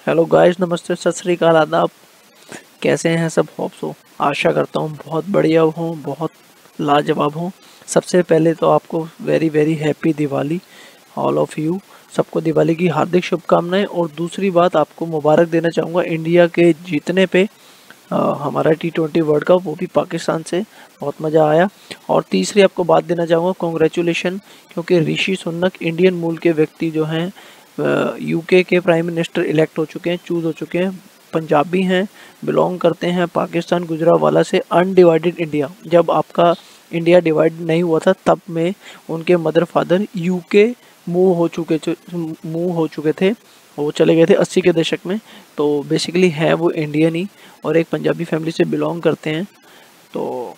Hello guys, नमस्ते, सत श्री अकाल, आदाब। कैसे हैं सब? होप सो, आशा करता हूँ बहुत बढ़िया हो, बहुत लाजवाब हो। सबसे पहले तो आपको very very happy Diwali all of you. सबको दिवाली की हार्दिक शुभकामनाएं। और दूसरी बात, आपको मुबारक देना चाहूँगा इंडिया के जीतने पे हमारा T20 वर्ल्ड कप, वो भी पाकिस्तान से। बहुत मज़ा आया। और तीसरी आपको बात देना चाहूँगा, कॉन्ग्रेचुलेशन, क्योंकि ऋषि सुनक इंडियन मूल के व्यक्ति जो हैं यूके के प्राइम मिनिस्टर इलेक्ट हो चुके हैं, चूज़ हो चुके हैं। पंजाबी हैं, बिलोंग करते हैं पाकिस्तान गुजरांवाला से। अनडिवाइडेड इंडिया, जब आपका इंडिया डिवाइड नहीं हुआ था तब में उनके मदर फादर यूके मूव हो चुके थे। वो चले गए थे 80 के दशक में। तो बेसिकली है वो इंडियन ही, और एक पंजाबी फैमिली से बिलोंग करते हैं। तो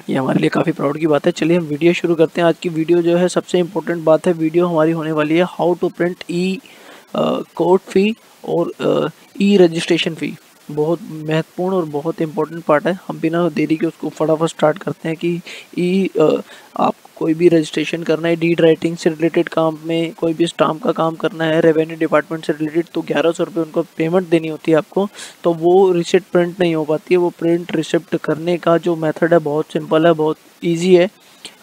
ये हमारे लिए काफ़ी प्राउड की बात है। चलिए हम वीडियो शुरू करते हैं। आज की वीडियो जो है, सबसे इम्पोर्टेंट बात है, वीडियो हमारी होने वाली है how to print e court fee और ई रजिस्ट्रेशन फ़ी। बहुत महत्वपूर्ण और बहुत इंपॉर्टेंट पार्ट है। हम बिना देरी के उसको फटाफट स्टार्ट करते हैं कि आप कोई भी रजिस्ट्रेशन करना है, डीड राइटिंग से रिलेटेड काम में, कोई भी स्टाम्प का काम करना है, रेवेन्यू डिपार्टमेंट से रिलेटेड, तो 1100 रुपये उनको पेमेंट देनी होती है आपको। तो वो रिसिप्ट प्रिंट नहीं हो पाती है। वो प्रिंट रिसिप्ट करने का जो मेथड है बहुत सिंपल है, बहुत ईजी है।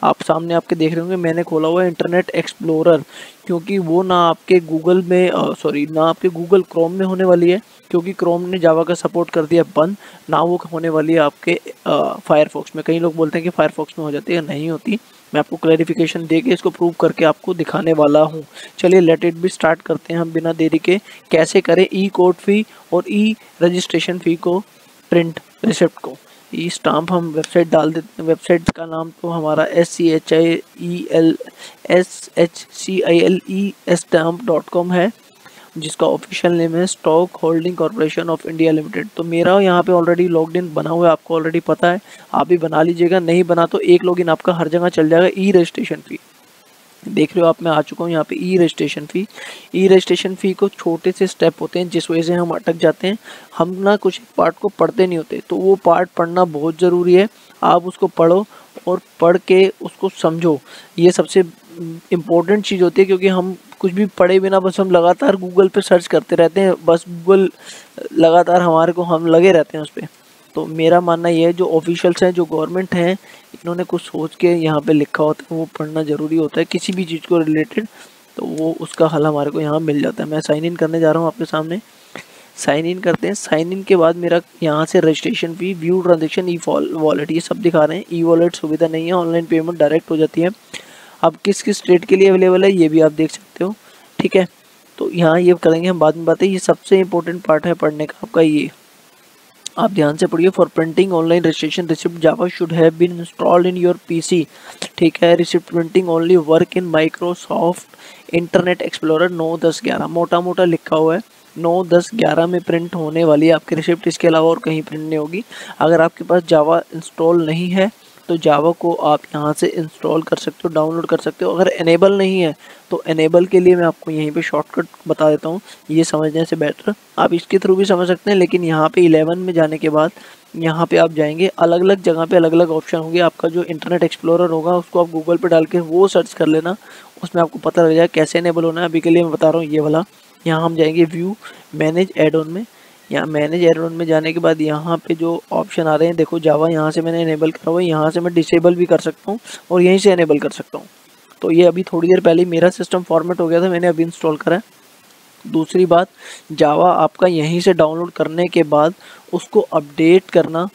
आप सामने आपके देख रहे होंगे, मैंने खोला हुआ है इंटरनेट एक्सप्लोरर, क्योंकि वो ना आपके गूगल में ना आपके गूगल क्रोम में होने वाली है, क्योंकि क्रोम ने जावा का सपोर्ट कर दिया बंद। ना वो होने वाली है आपके फायरफॉक्स में। कई लोग बोलते हैं कि फायरफॉक्स में हो जाती है, नहीं होती। मैं आपको क्लैरिफिकेशन दे के इसको प्रूव करके आपको दिखाने वाला हूँ। चलिए लेट इट भी स्टार्ट करते हैं हम बिना देरी के। कैसे करें ई कोड फ़ी और ई रजिस्ट्रेशन फ़ी को प्रिंट, रिसिप्ट को। ई स्टाम्प हम वेबसाइट डाल देते हैं। वेबसाइट का नाम तो हमारा SCHIELSHCILE stamp.com है, जिसका ऑफिशियल नेम है stock holding corporation of India limited. तो मेरा यहाँ पे ऑलरेडी लॉग्ड इन बना हुआ है, आपको ऑलरेडी पता है। आप भी बना लीजिएगा, नहीं बना तो एक लॉगिन आपका हर जगह चल जाएगा। ई रजिस्ट्रेशन फ़ी देख रहे हो आप, मैं आ चुका हूँ यहाँ पे। ई रजिस्ट्रेशन फ़ी को छोटे से स्टेप होते हैं जिस वजह से हम अटक जाते हैं। हम ना कुछ पार्ट को पढ़ते नहीं होते, तो वो पार्ट पढ़ना बहुत ज़रूरी है। आप उसको पढ़ो और पढ़ के उसको समझो, ये सबसे इम्पोर्टेंट चीज़ होती है। क्योंकि हम कुछ भी पढ़े बिना बस हम लगातार गूगल पे सर्च करते रहते हैं, बस गूगल लगातार हमारे को हम लगे रहते हैं उस पर। तो मेरा मानना ये है, जो ऑफिशियल्स हैं, जो गवर्नमेंट हैं, इन्होंने कुछ सोच के यहाँ पे लिखा होता है, वो पढ़ना ज़रूरी होता है किसी भी चीज़ को रिलेटेड। तो वो उसका हल हमारे को यहाँ मिल जाता है। मैं साइन इन करने जा रहा हूँ आपके सामने। साइन इन करते हैं। साइन इन के बाद मेरा यहाँ से रजिस्ट्रेशन फ़ी, व्यू ट्रांजेक्शन, ई वॉलेट, ये सब दिखा रहे हैं। ई वॉलेट सुविधा नहीं है, ऑनलाइन पेमेंट डायरेक्ट हो जाती है। अब किस किस स्टेट के लिए अवेलेबल है ये भी आप देख सकते हो, ठीक है। तो यहाँ ये करेंगे हम बाद में बातें। ये सबसे इंपॉर्टेंट पार्ट है पढ़ने का आपका, ये आप ध्यान से पढ़िए। For printing online registration receipt, Java should have been installed in your PC, ठीक है। Receipt printing only work in Microsoft Internet Explorer 9, 10, 11, मोटा मोटा लिखा हुआ है। 9, 10, 11 में प्रिंट होने वाली है आपकी रिसिप्ट, इसके अलावा और कहीं प्रिंट नहीं होगी। अगर आपके पास जावा इंस्टॉल नहीं है तो जावा को आप यहाँ से इंस्टॉल कर सकते हो, डाउनलोड कर सकते हो। अगर एनेबल नहीं है तो एनेबल के लिए मैं आपको यहीं पे शॉर्टकट बता देता हूँ, ये समझने से बेटर आप इसके थ्रू भी समझ सकते हैं। लेकिन यहाँ पे 11 में जाने के बाद यहाँ पे आप जाएंगे, अलग अलग जगह पे अलग अलग ऑप्शन होंगे। आपका जो इंटरनेट एक्सप्लोरर होगा उसको आप गूगल पे डाल के वो सर्च कर लेना, उसमें आपको पता लग जाएगा कैसे एनेबल होना है। अभी के लिए मैं बता रहा हूँ ये वाला। यहाँ हम जाएंगे व्यू मैनेज एड ऑन में। यहाँ मैनेज एड ऑन में जाने के बाद यहाँ पे जो ऑप्शन आ रहे हैं, देखो जावा यहाँ से मैंने इनेबल करा हुआ है। यहाँ से मैं डिसेबल भी कर सकता हूँ और यहीं से इनेबल कर सकता हूँ। तो ये अभी थोड़ी देर पहले मेरा सिस्टम फॉर्मेट हो गया था, मैंने अभी इंस्टॉल करा है। दूसरी बात, जावा आपका यहीं से डाउनलोड करने के बाद उसको अपडेट करना,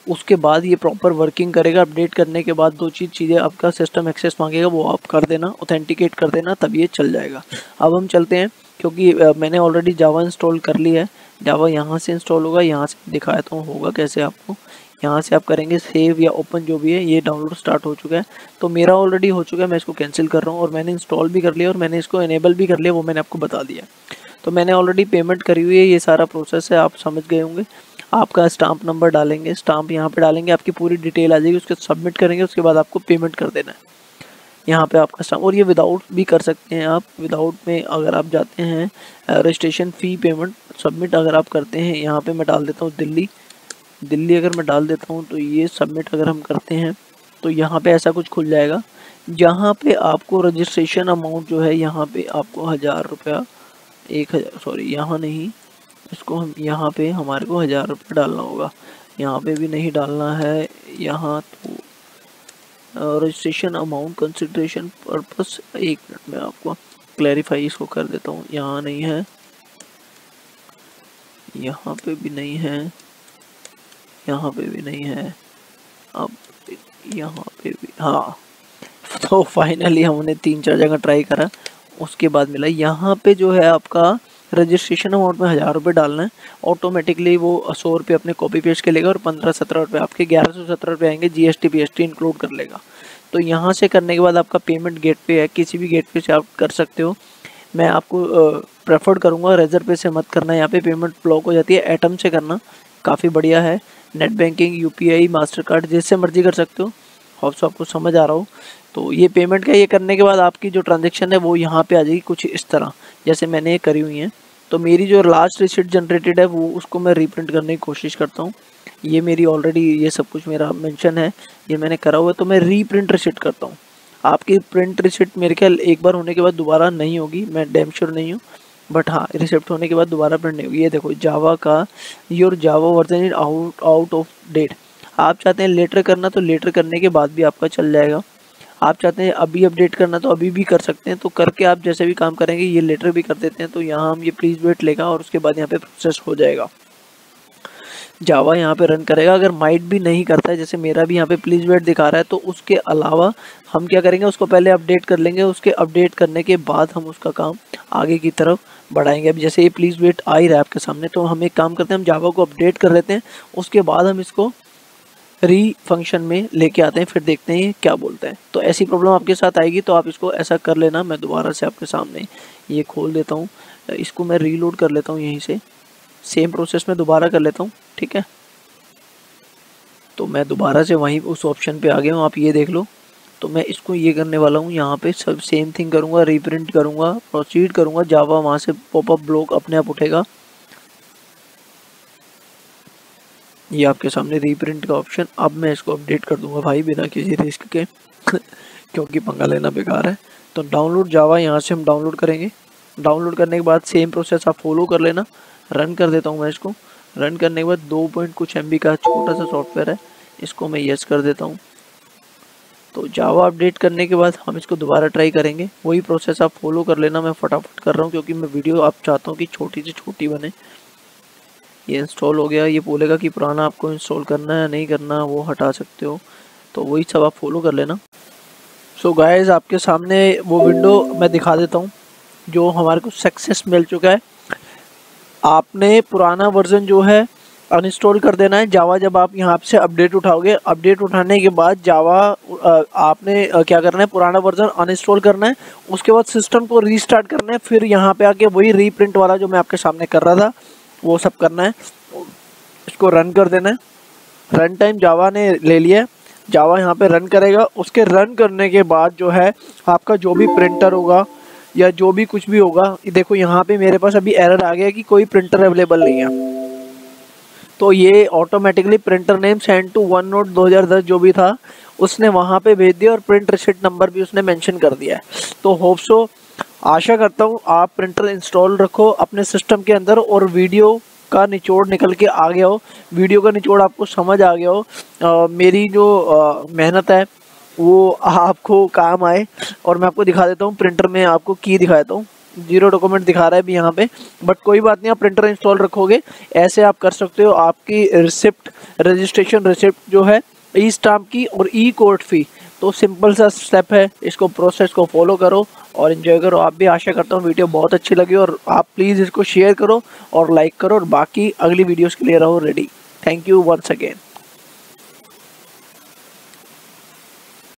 उसके बाद ये प्रॉपर वर्किंग करेगा। अपडेट करने के बाद दो चीज़ें आपका सिस्टम एक्सेस मांगेगा, वो आप कर देना, ऑथेंटिकेट कर देना, तब ये चल जाएगा। अब हम चलते हैं, क्योंकि मैंने ऑलरेडी जावा इंस्टॉल कर लिया है। जावा यहाँ से इंस्टॉल होगा, यहाँ से दिखाया तो होगा कैसे आपको। यहाँ से आप करेंगे सेव या ओपन, जो भी है। ये डाउनलोड स्टार्ट हो चुका है, तो मेरा ऑलरेडी हो चुका है, मैं इसको कैंसिल कर रहा हूँ। और मैंने इंस्टॉल भी कर लिया और मैंने इसको इनेबल भी कर लिया, वो मैंने आपको बता दिया। तो मैंने ऑलरेडी पेमेंट करी हुई है, ये सारा प्रोसेस है, आप समझ गए होंगे। आपका स्टाम्प नंबर डालेंगे, स्टाम्प यहाँ पे डालेंगे, आपकी पूरी डिटेल आ जाएगी, उसके सबमिट करेंगे, उसके बाद आपको पेमेंट कर देना है यहाँ पे आपका स्टाम्प। और ये विदाउट भी कर सकते हैं आप। विदाउट में अगर आप जाते हैं, रजिस्ट्रेशन फ़ी पेमेंट सबमिट अगर आप करते हैं, यहाँ पे मैं डाल देता हूँ दिल्ली अगर मैं डाल देता हूँ, तो ये सबमिट अगर हम करते हैं तो यहाँ पे ऐसा कुछ खुल जाएगा, जहाँ पे आपको रजिस्ट्रेशन अमाउंट जो है, यहाँ पे आपको 1000 रुपया 1000, सॉरी यहाँ नहीं, इसको हम यहाँ पे हमारे को 1000 रुपये डालना होगा, यहाँ पे भी नहीं डालना है। यहाँ तो registration amount consideration purpose, 1 minute में आपको क्लैरिफाई इसको कर देता हूँ। यहाँ नहीं है, यहाँ पे भी नहीं है, यहाँ पे भी नहीं है, अब यहाँ पे भी, हाँ। तो फाइनली हमने 3-4 जगह ट्राई करा, उसके बाद मिला। यहाँ पे जो है आपका रजिस्ट्रेशन अमाउंट में 1000 रुपये डालना है, ऑटोमेटिकली वो 100 रुपये अपने कॉपी पेस्ट के लेगा और 15-17 रुपये आपके 1117 रुपये आएंगे, जीएसटी पीएसटी इंक्लूड कर लेगा। तो यहाँ से करने के बाद आपका पेमेंट गेटवे है, किसी भी गेटवे से आप कर सकते हो। मैं आपको प्रेफर करूँगा रेजर पे से मत करना, यहाँ पे पेमेंट ब्लॉक हो जाती है। एटम से करना काफ़ी बढ़िया है, net banking, UPI, master card, जिससे मर्जी कर सकते हो। होप सो आपको समझ आ रहा हो। तो ये पेमेंट का ये करने के बाद आपकी जो ट्रांजेक्शन है वो यहाँ पे आ जाएगी कुछ इस तरह, जैसे मैंने ये करी हुई है। तो मेरी जो लास्ट रिसिप्ट जनरेटेड है वो उसको मैं रीप्रिंट करने की कोशिश करता हूँ। ये मेरी ऑलरेडी ये सब कुछ मेरा मेंशन है, ये मैंने करा हुआ है, तो मैं रीप्रिंट रिसिप्ट करता हूँ। आपकी प्रिंट रिसिप्ट मेरे ख्याल एक बार होने के बाद दोबारा नहीं होगी, मैं डैम श्योर नहीं हूँ, बट हाँ रिसिप्ट होने के बाद दोबारा प्रिंट नहीं होगी। ये देखो जावा का your Java version is out of date. आप चाहते हैं लेटर करना तो लेटर करने के बाद भी आपका चल जाएगा, आप चाहते हैं अभी अपडेट करना तो अभी भी कर सकते हैं। तो करके आप जैसे भी काम करेंगे, ये लेटर भी कर देते हैं तो यहाँ हम ये प्लीज़ वेट लेगा और उसके बाद यहाँ पे प्रोसेस हो जाएगा, जावा यहाँ पे रन करेगा। अगर माइट भी नहीं करता है, जैसे मेरा भी यहाँ पे प्लीज़ वेट दिखा रहा है, तो उसके अलावा हम क्या करेंगे, उसको पहले अपडेट कर लेंगे, उसके अपडेट करने के बाद हम उसका काम आगे की तरफ बढ़ाएंगे। अभी जैसे ये प्लीज़ वेट आ ही रहा है आपके सामने, तो हम एक काम करते हैं, हम जावा को अपडेट कर लेते हैं, उसके बाद हम इसको री फंक्शन में लेके आते हैं, फिर देखते हैं क्या बोलते हैं। तो ऐसी प्रॉब्लम आपके साथ आएगी तो आप इसको ऐसा कर लेना। मैं दोबारा से आपके सामने ये खोल देता हूँ, इसको मैं रीलोड कर लेता हूँ, यहीं से सेम प्रोसेस में दोबारा कर लेता हूँ, ठीक है। तो मैं दोबारा से वहीं उस ऑप्शन पे आ गया हूँ, आप ये देख लो। तो मैं इसको ये करने वाला हूँ, यहाँ पे सब सेम थिंग करूँगा, रीप्रिंट करूँगा, प्रोसीड करूँगा, जावा वहाँ से पॉपअप ब्लॉक अपने आप उठेगा। ये आपके सामने रीप्रिंट का ऑप्शन। अब मैं इसको अपडेट कर दूंगा भाई बिना किसी रिस्क के क्योंकि पंगा लेना बेकार है। तो डाउनलोड जावा यहाँ से हम डाउनलोड करेंगे। डाउनलोड करने के बाद सेम प्रोसेस आप फॉलो कर लेना। रन कर देता हूँ मैं इसको। रन करने के बाद 2 कुछ MB का छोटा सा सॉफ्टवेयर है, इसको मैं यस कर देता हूँ। तो जावा अपडेट करने के बाद हम इसको दोबारा ट्राई करेंगे, वही प्रोसेस आप फॉलो कर लेना। मैं फटाफट कर रहा हूँ क्योंकि मैं वीडियो आप चाहता हूँ कि छोटी से छोटी बने। ये इंस्टॉल हो गया, ये बोलेगा कि पुराना आपको इंस्टॉल करना है नहीं करना, वो हटा सकते हो, तो वही सब आप फॉलो कर लेना। सो गाइस आपके सामने वो विंडो मैं दिखा देता हूँ जो हमारे को सक्सेस मिल चुका है। आपने पुराना वर्जन जो है अनइंस्टॉल कर देना है जावा। जब आप यहाँ से अपडेट उठाओगे, अपडेट उठाने के बाद जावा आपने क्या करना है, पुराना वर्जन अनइंस्टॉल करना है, उसके बाद सिस्टम को रीस्टार्ट करना है, फिर यहाँ पे आके वही रीप्रिंट वाला जो मैं आपके सामने कर रहा था वो सब करना है। इसको रन कर देना है। रन टाइम जावा ने ले लिया है, जावा यहाँ पे रन करेगा। उसके रन करने के बाद जो है आपका जो भी प्रिंटर होगा या जो भी कुछ भी होगा, देखो यहाँ पे मेरे पास अभी एरर आ गया कि कोई प्रिंटर अवेलेबल नहीं है। तो ये automatically printer name send to OneNote 2010 जो भी था उसने वहाँ पे भेज दिया और प्रिंट रिसिप्ट नंबर भी उसने मेंशन कर दिया है। तो होप सो, आशा करता हूँ आप प्रिंटर इंस्टॉल रखो अपने सिस्टम के अंदर और वीडियो का निचोड़ निकल के आ गया हो, वीडियो का निचोड़ आपको समझ आ गया हो। मेरी जो मेहनत है वो आपको काम आए। और मैं आपको दिखा देता हूँ प्रिंटर में, आपको की दिखाता हूँ। 0 डॉक्यूमेंट दिखा रहा है अभी यहाँ पे, बट कोई बात नहीं, आप प्रिंटर इंस्टॉल रखोगे ऐसे आप कर सकते हो। आपकी रिसिप्ट रजिस्ट्रेशन रिसिप्ट जो है ई स्टाम्प की और ई कोर्ट फी, तो सिंपल सा स्टेप है, इसको प्रोसेस को फॉलो करो और एंजॉय करो। आप भी आशा करता हूँ वीडियो बहुत अच्छी लगी और आप प्लीज़ इसको शेयर करो और लाइक करो और बाकी अगली वीडियोस के लिए रहो ready. Thank you once again.